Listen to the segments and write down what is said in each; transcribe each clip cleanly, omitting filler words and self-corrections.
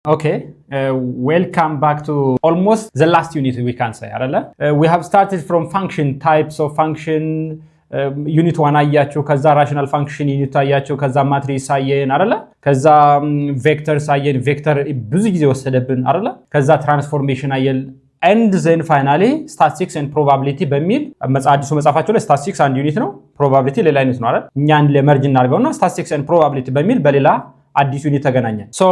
Okay, welcome back to almost the last unit we can say. We have started from function, types of function, unit 1 አያችሁ ከዛ rational function unit አያችሁ ከዛ matrix አየን አይደለ ከዛ vectors አየን vector ብዙ ጊዜ ወሰደብን አይደለ ከዛ transformation አየን and then finally statistics and probability በሚል አዲሱ መጻፋቸው ላይ statistics አንድ ዩኒት ነው probability ሌላ ዩኒት ነው አይደል እኛን ለመርጅ እናርገውና statistics and probability በሚል በሌላ አዲስ ዩኒት ተገናኘን so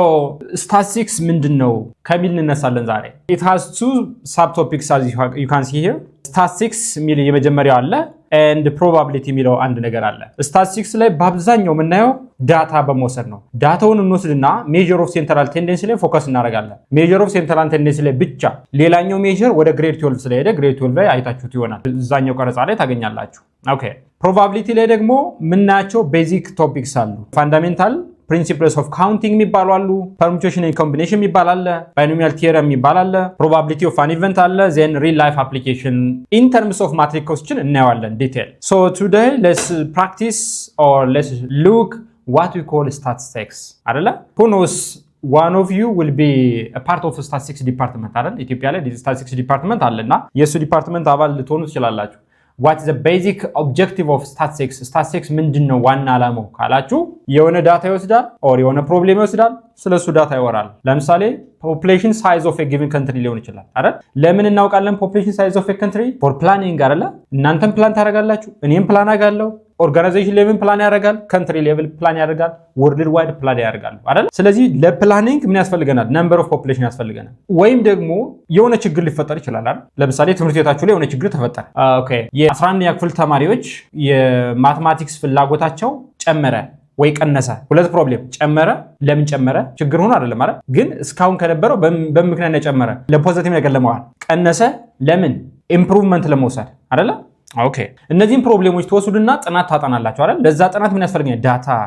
statistics ምንድነው ከሚል እንነሳለን ዛሬ it has two subtopics as you can see here statistics ሚል የመጀመሪያው አለ and probability ሚለው አንድ ነገር አለ statistics ላይ በአብዛኛው የምናየው ዳታ በመውሰድ ነው ዳታውን እንወስድና measure of central tendency ላይ ፎከስ እናደርጋለን measure of central tendency ላይ ብቻ ሌላኛው measure ወደ grade 12 ስለሄደ grade 12 ላይ አይታችሁት ይሆናል እዛኛው ቀረጻ ላይ ታገኛላችሁ okay probability ላይ ደግሞ ምናያቸው basic topics አሉ fundamental principles of counting የሚባሉ አሉ permutation and combination የሚባል አለ binomial theorem የሚባል አለ probability of an event አለ then real life application in terms of matrixዎችን እናያለን detail so today let's practice or let's look what we call statistics አይደለ who knows one of you will be a part of the statistics department አይደል ኢትዮጵያ ላይ statistics department አለና የሱ ዲፓርትመንት አባል ልትሆኑ ትችላላችሁ what is the basic objective of statistics statistics ምንድነው ዋና ዓላማው ካላችሁ የሆነ ዳታ ይወስዳል or የሆነ ፕሮብሌም ይወስዳል ስለሱ ዳታ ያወራል ለምሳሌ population size of a given country ሊሆን ይችላል አይደል ለምን እናውቃለን population size of a country for planning አይደል እናንተም ፕላን ታደርጋላችሁ እኔም ፕላን አጋለሁ organization level ፕላን ያደርጋል country level ፕላን ያደርጋል world wide ፕላን ያደርጋል አይደል ስለዚህ ለፕላኒንግ ምን ያስፈልገናል number of population ያስፈልገናል ወይም ደግሞ የሆነ ችግር ሊፈጠር ይችላል አይደል ለምሳሌ ትምህርት ቤታችሁ ላይ የሆነ ችግር ተፈጠረ ኦኬ የ11ኛ ክፍል ተማሪዎች የማትማቲክስ ፍላጎታቸው ጨመረ ወይ ቀነሰ ሁለት ፕሮብሌም ጨመረ ለምን ጨመረ ችግር ሆኖ አይደለም ማለት ግን እስካሁን ከነበረው በምክንያት ጨመረ ለፖዚቲቭ ነገር ለማዋል ቀነሰ ለምን ኢምፕሩቭመንት ለመውሰድ አይደለ ኦኬ እነዚህን ፕሮብሌሞች ተወስዱና ጥናት ታጣናላችሁ አይደል ለዛ ጥናት ምን ያስፈልገኛል ዳታ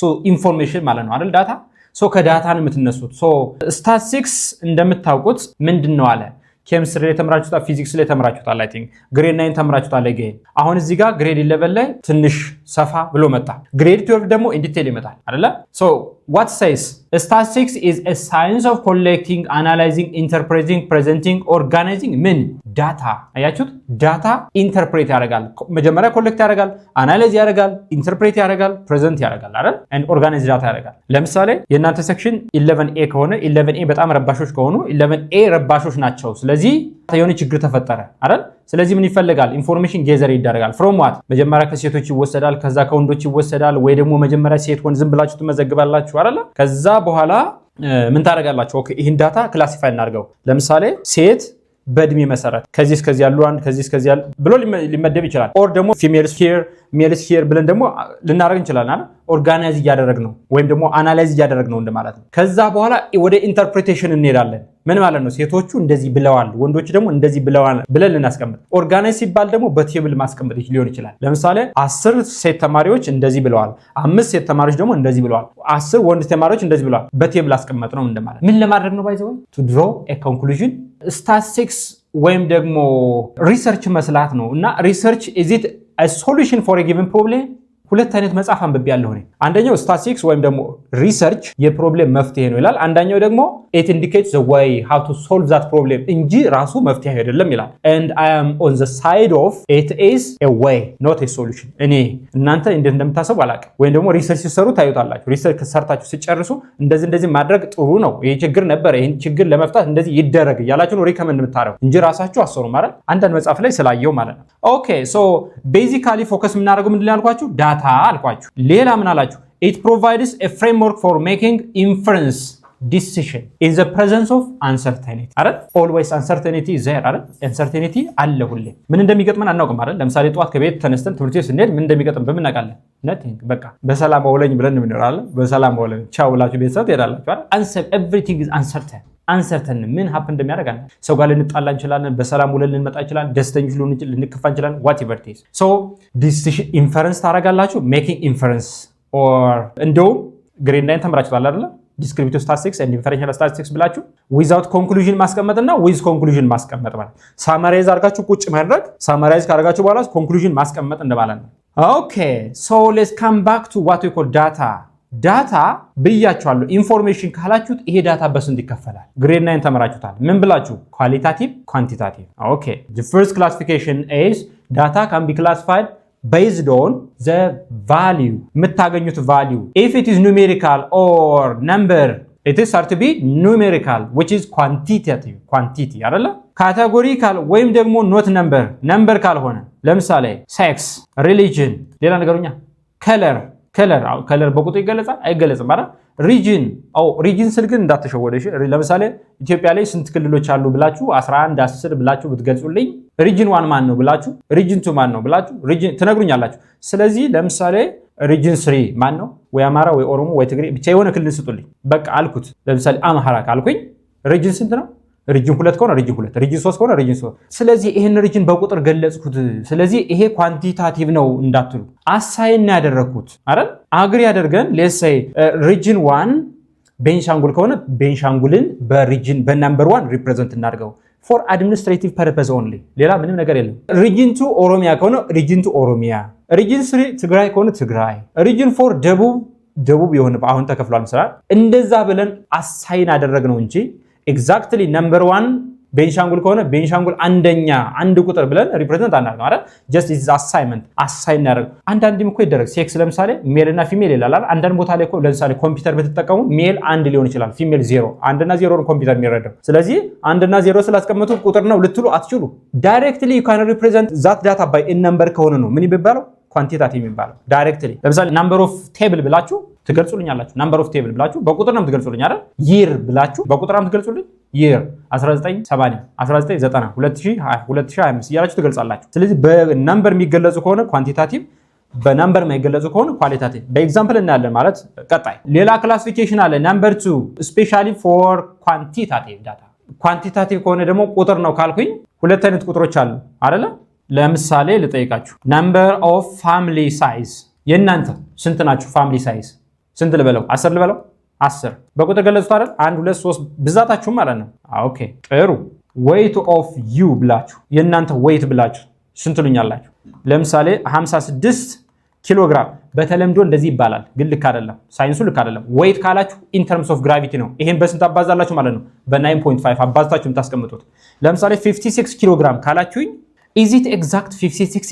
ሶ ኢንፎርሜሽን ማለት ነው አይደል ዳታ ሶ ከዳታ ነው የምትነሱት ሶ ስታቲስቲክስ እንደምታውቁት ምንድነው አለ ኬሚስትሪ ላይ ተመራችሁታ ፊዚክስ ላይ ተመራችሁታል አይ ቲንክ ግሬድ 9 ተመራችሁታል again አሁን እዚህ ጋር ግሬድ 11 ላይ ትንሽ ሰፋ ብሎ መጣ ግሬድ 12 ደግሞ ኢን ዲቴል ይመጣል አይደለ so what says statistics is a science of collecting analyzing interpreting presenting organizing ምን ዳታ አያችሁት ዳታ ኢንተርፕሬት ያደርጋል መጀመሪያ ኮሌክት ያደርጋል አናላይዝ ያደርጋል ኢንተርፕሬት ያደርጋል ፕሬዘንት ያደርጋል አይደል and organize ዳታ ያደርጋል ለምሳሌ የእናንተ ሴክሽን 11A ከሆነ 11A በጣም ረባሾች ከሆኑ 11A ረባሾች ናቸው ስለዚህ የሆነ ችግር ተፈጠረ አይደል ስለዚህ ምን ይፈልጋል ኢንፎርሜሽን ጌዘር ይደረጋል from what መጀመሪያ ከሴቶች ይወሰዳል ከዛ ከወንዶች ይወሰዳል ወይ ደግሞ መጀመሪያ ሴት ወንድ ዝም ብላችሁ ትመዘግባላችሁ አይደል ከዛ በኋላ ምን ታደርጋላችሁ ኦኬ ይሄን ዳታ ክላሲፋይ እናድርገው ለምሳሌ ሴት በእድሜ መሰረት ከዚህ እስከዚህ ያሉ አንድ ከዚህ እስከዚህ ያሉ ብሎ ሊመደብ ይችላል ኦር ደግሞ ፊሜልስ ሂር ሜልስ ሂር ብለን ደግሞ ልናደርግ እንችላለን አይደል ኦርጋናይዝ ያደረግ ነው ወይም ደግሞ አናላይዝ ያደረግ ነው እንደማለት ነው ከዛ በኋላ ወደ ኢንተርፕሪቴሽን እንሄዳለን ምን ማለት ነው ሴቶቹ እንደዚህ ብለዋል ወንዶች ደግሞ እንደዚህ ብለዋል ብለን ልናስቀምጥ ኦርጋናይዝ ሲባል ደግሞ በቴብል ማስቀመጥ ሊሆን ይችላል ለምሳሌ 10 ሴት ተማሪዎች እንደዚህ ብለዋል 5 ሴት ተማሪዎች ደግሞ እንደዚህ ብለዋል 10 ወንድ ተማሪዎች እንደዚህ ብለዋል በቴብል አስቀመጥ ነው እንደማለት ምን ለማድረግ ነው ባይዘው to draw a conclusion statistics ወይም ደግሞ ሪሰርች መስላት ነው እና ሪሰርች is it a solution for a given problem ሁለት አይነት መጽሐፍ አንብቤ ያለው ነው አንደኛው statistics ወይም ደግሞ ሪሰርች የፕሮብሌም መፍትሄ ነው ይላል አንደኛው ደግሞ it indicates the way how to solve that problem እንጂ ራሱ መፍትሄ አይደለም ይላል and I am on the side of it is a way not a solution እኔ እናንተ እንደምታስቡ አላውቅም ወይም ደግሞ ሪሰርች ሲሰሩ ታዩታላችሁ ሪሰርች ሰርታችሁ ሲጨርሱ እንደዚህ ማድረግ ጥሩ ነው ይሄ ችግር ነበር ይሄን ችግር ለመፍታት እንደዚህ ይደረግ ያላችሁ ነው ሪከመንድ የምታረጉ እንጂ ራሳችሁ አሰሩ ማለት አንዳንድ መጽሐፍ ላይ ስላየው ማለት ነው ኦኬ so basically focus የምናደርገው ምንድነው ያልኳችሁ ዳታ አልኳችሁ ሌላ ምን አላችሁ it provides a framework for making inference decision in the presence of uncertainty አይደል always uncertainty is there አይደል uncertainty አለ ሁሌ ምን እንደሚገጥመን አናውቅም አይደል ለምሳሌ ጧት ከቤት ተነስተን ትምህርት ቤት ስንሄድ ምን እንደሚገጥም በምናውቃለን nothing በቃ በሰላም አውለኝ ብለን እንኖራለን በሰላም አውለኝ ቻው ብላችሁ ቤት ሰት ሄዳላችሁ አይደል everything is uncertain ምን happen እንደሚያደርግ አለ ሰው ጋር ልንጣላ እንችላለን በሰላም ውለን ልንመጣ እንችላለን ደስተኞች ልንከፋ እንችላለን whatever it is so decision inference ታረጋላችሁ making inference or እንደውም grade 9 ተምራችኋል አይደል descriptive statistics and inferential statistics ብላችሁ without conclusion ማስቀመጥና with conclusion ማስቀመጥ ማለት summarize አድርጋችሁ ቁጭ ማድረግ summarize ካደረጋችሁ በኋላ conclusion ማስቀመጥ እንደማለት ነው okay so let's come back to what we call data ዳታ ብያችኋለሁ ኢንፎርሜሽን ካላችሁት ይሄ ዳታ በስንት ይከፈላል? ግሬድ 9 ተመራችሁታል። ምን ብላችሁ? ኳሊታቲቭ ኳንቲታቲቭ። ኦኬ the first classification is data can be classified based on the value የምታገኙት value. If it is numerical or number it is said to be numerical which is quantitative quantity አይደለ? ካቴጎሪካል ወይም ደግሞ not number ካልሆነ ለምሳሌ sex religion ሌላ ነገሩኛ ከለር በቁጥር ይገለጻል አይገለጽም አይደል? ሪጅን ስል ግን እንዳትሸወደሽ። ለምሳሌ ኢትዮጵያ ላይ ስንት ክልሎች አሉ ብላችሁ 11 10 ብላችሁ ብትገልጹልኝ ሪጅን 1 ማን ነው ብላችሁ ሪጅን 2 ማን ነው ብላችሁ ሪጅን ትነግሩኛላችሁ። ስለዚህ ለምሳሌ ሪጅን 3 ማን ነው? ወይ አማራ ወይ ኦሮሞ ወይ ትግሬ ብቻ የሆነ ክልል ስጡልኝ በቃ አልኩት። ለምሳሌ አማራ ካልኩኝ ሪጅን ስንት ነው? ሪጅን 2 ከሆነ ሪጅን 2 ሪጅን 3 ከሆነ ሪጅን 3። ስለዚህ ይሄን ሪጅን በቁጥር ገለጽኩት። ስለዚህ ይሄ ኳንቲታቲቭ ነው እንዳትሉ አሳይን ያደረኩት አይደል? አግሪ ያደርገን ሌትስ ሴይ ሪጅን 1 ቤንሻንጉል ከሆነ ቤንሻንጉልን በሪጅን በነምበር 1 ሪፕሬዘንት እናድርገው for administrative purpose only ሌላ ምንም ነገር የለም። ሪጅን 2 ኦሮሚያ ከሆነ ሪጅን 2 ኦሮሚያ፣ ሪጅን 3 ትግራይ ከሆነ ትግራይ፣ ሪጅን 4 ደቡብ የሆነ አሁን ተከፍሏል መሰለኝ። እንደዛ ብለን አሳይን አደረግነው እንጂ ኤግዛክትሊ ነምበር 1 ቤንሻንጉል ከሆነ ቤንሻንጉል አንድ ቁጥር ብለን ሪፕሬዘንት አናደርግም አይደል? ጀስት ኢዝ አሳይመንት አሳይን እናደርግ። አንዳንድም እኮ ይደረግ ሴክስ ለምሳሌ ሜል እና ፊሜል ይላል አይደል? አንዳንድ ቦታ ላይ እኮ ለምሳሌ ኮምፒውተር ብትጠቀሙ ሜል 1 ሊሆን ይችላል፣ ፊሜል 0 1 እና 0 ነው ኮምፒውተር የሚረዳው። ስለዚህ 1 እና 0 ስላስቀመጡ ቁጥር ነው ልትሉ አትችሉ። ዳይሬክትሊ ዩ ካን ሪፕሬዘንት ዛት ዳታ ባይ ኤ ነምበር ከሆነ ነው ምን ይባላል? ኳንቲታቲቭ የሚባለው ዳይሬክትሊ። ለምሳሌ ናምበር ኦፍ ቴብል ብላችሁ ትገልጹልኛላችሁ። ናምበር ኦፍ ቴብል ብላችሁ በቁጥር ነው ትገልጹልኝ አይደል? ይር ብላችሁ በቁጥር ነው ትገልጹልኝ። ይር 1970 1990 2020 2025 እያላችሁ ትገልጻላችሁ። ስለዚህ በነምበር የሚገለጹ ከሆነ ኳንቲታቲቭ፣ በነምበር የማይገለጹ ከሆነ ኳሊታቲቭ። በኤግዛምፕል እናያለን ማለት ቀጣይ። ሌላ ክላሲፊኬሽን አለ ናምበር 2 ስፔሻሊ ፎር ኳንቲታቲቭ ዳታ። ኳንቲታቲቭ ከሆነ ደግሞ ቁጥር ነው ካልኩኝ ሁለት አይነት ቁጥሮች አሉ አይደለ? ለምሳሌ ልጠይቃችሁ ናምበር ኦፍ ፋሚሊ ሳይዝ። የእናንተ ስንት ናችሁ? ፋሚሊ ሳይዝ ስንት ልበለው? 10 ልበለው? 10 በቁጥር ገለጹት አይደል? 1 2 3 ብዛታችሁ ማለት ነው። ኦኬ ጥሩ። ዌይት ኦፍ ዩ ብላችሁ የእናንተ ዌይት ብላችሁ ስንት ልኛላችሁ? ለምሳሌ 56 ኪሎ ግራም። በተለምዶ እንደዚህ ይባላል ግን ልክ አይደለም፣ ሳይንሱ ልክ አይደለም። ዌይት ካላችሁ ኢን ተርምስ ኦፍ ግራቪቲ ነው። ይሄን በስንት አባዛላችሁ ማለት ነው? በ9.5 አባዝታችሁ የምታስቀምጡት። ለምሳሌ 56 ኪሎ ግራም ካላችሁኝ is it exact 56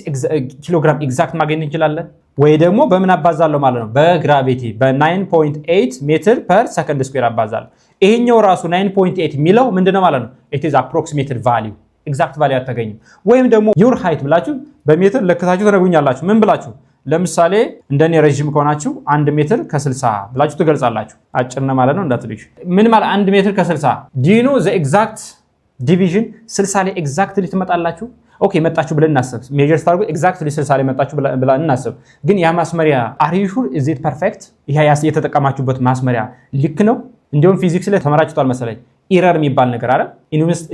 ኪሎ ግራም ኤግዛክት ማግኘት እንችላለን ወይ ደግሞ በምን አባዛለሁ ማለት ነው? በግራቪቲ በ9.8 ሜትር ፐር ሰከንድ ስኩዌር አባዛለሁ። ይሄኛው ራሱ 9.8 ሚለው ምንድነው ማለት ነው? it is approximated value ኤግዛክት ቫልዩ አታገኙም። ወይም ደግሞ your height ብላችሁ በሜትር ለክታችሁ ተነግሩኛላችሁ። ምን ብላችሁ? ለምሳሌ እንደኔ ረጅም ከሆናችሁ 1 ሜትር ከ60 ብላችሁ ትገልጻላችሁ። አጭር ነው ማለት ነው እንዳትልሽ። ምን ማለት 1 ሜትር ከ60? do you know the exact division 60 ላይ ኤግዛክትሊ ትመጣላችሁ? ኦኬ መጣችሁ ብለን እናስብ። ሜጀር ስታርጉ ኤግዛክትሊ 60 ላይ መጣችሁ ብለን እናስብ። ግን ያ ማስመሪያ are you sure is it perfect? ይሄ የተጠቀማችሁበት ማስመሪያ ልክ ነው? እንዲሁም ፊዚክስ ላይ ተመራችሁታል መሰለኝ። ኢረር የሚባል ነገር አለ።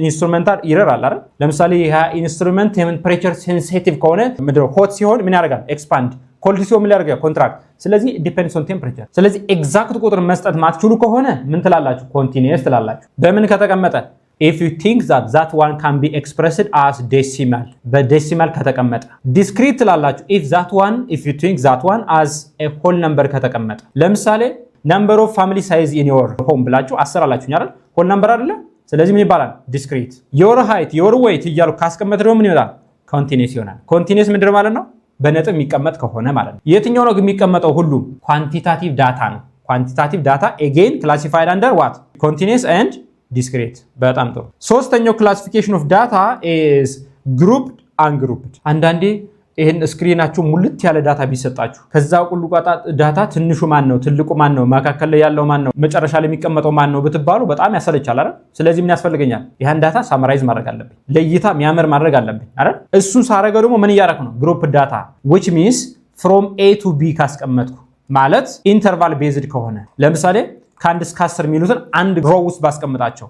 ኢንስትሩሜንታል ኢረር አለ አይደል? ለምሳሌ ይሄ ኢንስትሩሜንት ቴምፕሬቸር ሴንሲቲቭ ከሆነ ምድር ሆት ሲሆን ምን ያደርጋል? ኤክስፓንድ። ኮልድ ሲሆን ምን ያደርጋል? ኮንትራክት። ስለዚህ ዲፔንድስ ኦን ቴምፕሬቸር። ስለዚህ ኤግዛክት ቁጥር መስጠት ማትችሉ ከሆነ ምን ትላላችሁ? ኮንቲኒየስ ትላላችሁ። በምን ከተቀመጠ? if you think that one can be expressed as decimal በዴሲማል ከተቀመጠ። ዲስክሪት ትላላችሁ if you think that one as a whole number ከተቀመጠ። ለምሳሌ number of family size in your home ብላችሁ 10 አላችሁኝ አይደል? whole number አይደለ? ስለዚህ ምን ይባላል? ዲስክሪት። your height your weight እያሉ ካስቀመጥ ደግሞ ምን ይሆናል? ኮንቲኒየስ ይሆናል። ኮንቲኒየስ ምንድነው ማለት ነው? በነጥብ የሚቀመጥ ከሆነ ማለት ነው። የትኛው ነው የሚቀመጠው? ሁሉም ኳንቲታቲቭ ዳታ ነው። ኳንቲታቲቭ ዳታ again classified under what? continuous and ዲስክሬት። በጣም ጥሩ። ሶስተኛው ክላሲፊኬሽን ኦፍ ዳታ ኢዝ ግሩፕድ አንግሩፕድ። አንዳንዴ ይሄን ስክሪናችሁ ሙልት ያለ ዳታ ቢሰጣችሁ ከዛ ሁሉ ዳታ ትንሹ ማን ነው፣ ትልቁ ማን ነው፣ መካከል ላይ ያለው ማን ነው፣ መጨረሻ ላይ የሚቀመጠው ማን ነው ብትባሉ በጣም ያሰለቻል አይደል? ስለዚህ ምን ያስፈልገኛል? ይሄን ዳታ ሳመራይዝ ማድረግ አለብኝ፣ ለእይታ የሚያምር ማድረግ አለብኝ አይደል? እሱን ሳረገው ደግሞ ምን እያደረኩ ነው? ግሩፕ ዳታ which means from A to B ካስቀመጥኩ ማለት ኢንተርቫል ቤዝድ ከሆነ ለምሳሌ ከ1 እስከ 10 ሚሉትን አንድ ሮ ውስጥ ባስቀምጣቸው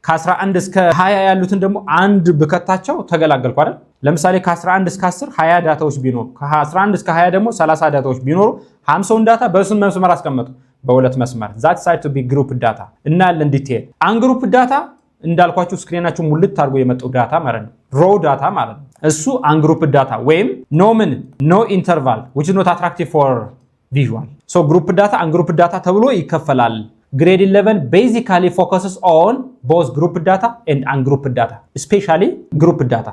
ከ11 እስከ 20 ያሉትን ደግሞ አንድ ብከታቸው ተገላገልኩ አይደል? ለምሳሌ ከ11 እስከ 10 20 ዳታዎች ቢኖሩ ከ11 እስከ 20 ደግሞ 30 ዳታዎች ቢኖሩ 50ውን ዳታ በስንት መስመር አስቀመጡ? በሁለት መስመር። that side to be group data እና ያለን ዲቴል። አንግሩፕ ዳታ እንዳልኳችሁ ስክሪናችሁ ሙልት አድርጎ የመጣው ዳታ ማለት ነው፣ ሮ ዳታ ማለት ነው። እሱ አንግሩፕ ዳታ ወይም ኖ ኢንተርቫል which is not attractive for visual. So group data and group data ተብሎ ይከፈላል። Grade 11 basically focuses on both group data and ungrouped data, especially group data.